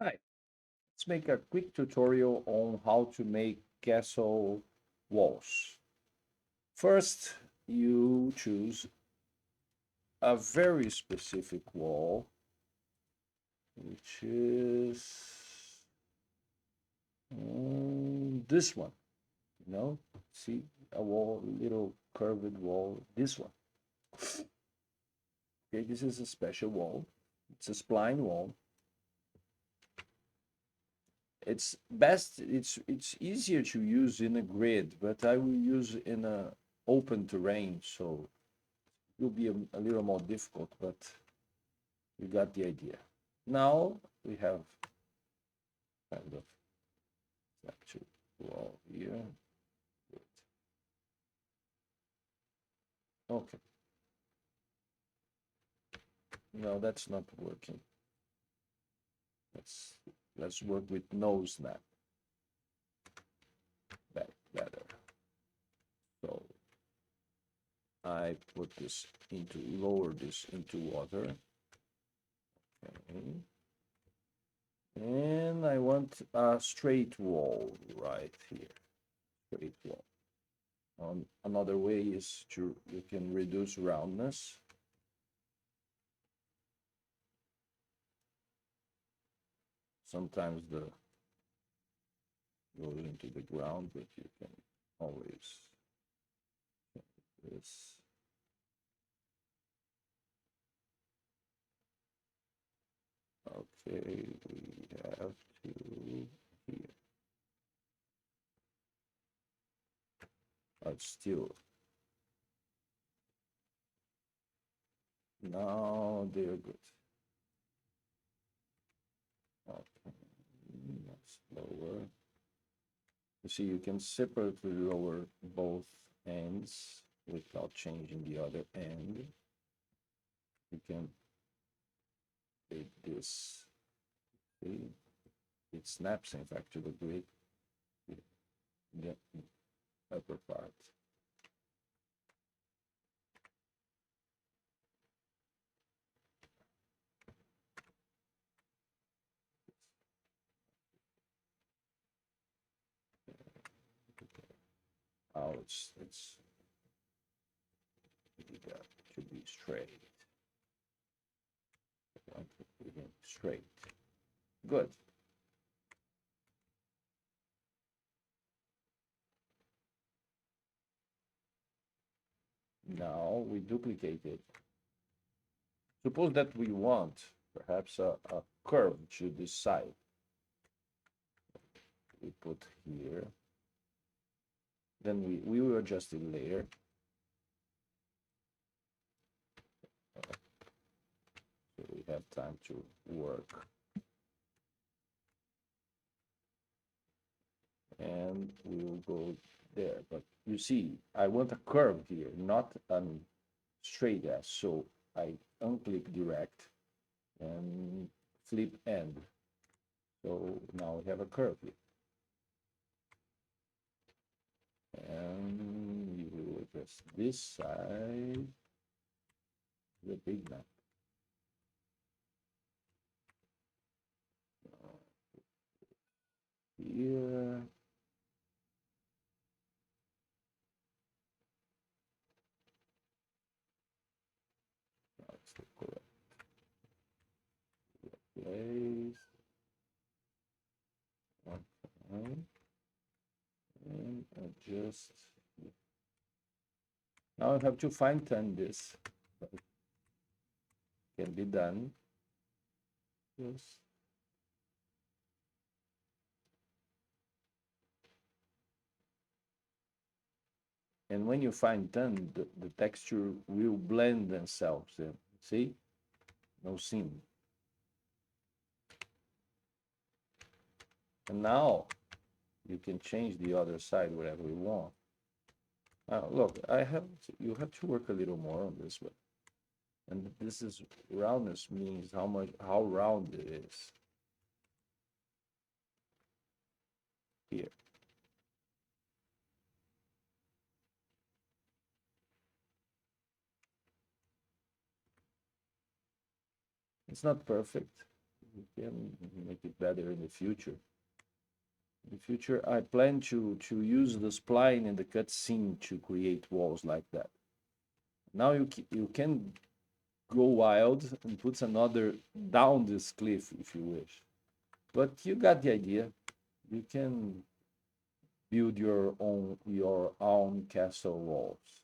Hi, let's make a quick tutorial on how to make castle walls. First, you choose a very specific wall, which is this one. See a wall, little curved wall, this one. Okay, this is a special wall. It's a spline wall. It's easier to use in a grid, but I will use in a open terrain, so it will be a little more difficult, but you got the idea. Now we have kind of actual wall here. Okay, no, that's not working. Let's work with no snap. Better. So I put this into lower this into water. Okay. And I want a straight wall right here. Straight wall. Another way is to you can reduce roundness. Sometimes the goes into the ground, but you can always this. Okay, we have to here. But still, now they're good. Okay, let's lower. You see, you can separately lower both ends without changing the other end. You can take this. See, it snaps in fact to the grid, the upper part. Now it's got to be straight. Straight. Good. Now we duplicate it. Suppose that we want perhaps a curve to this side. We put here. Then we will adjust it later. So we have time to work. And we will go there. But you see, I want a curve here, not a straight S. So I unclick direct and flip end. So now we have a curve here. And we will adjust this side, the big map. Here. That's the correct place. Okay. And adjust. Now I have to fine tune this. But it can be done. Yes. And when you fine tune, the texture will blend themselves. See? No seam. And now you can change the other side whatever you want. Look, you have to work a little more on this one. And this is roundness means how round it is here. It's not perfect. You can make it better in the future. In the future, I plan to use the spline and the cutscene to create walls like that. Now you can go wild and put another down this cliff if you wish. But you got the idea. You can build your own castle walls.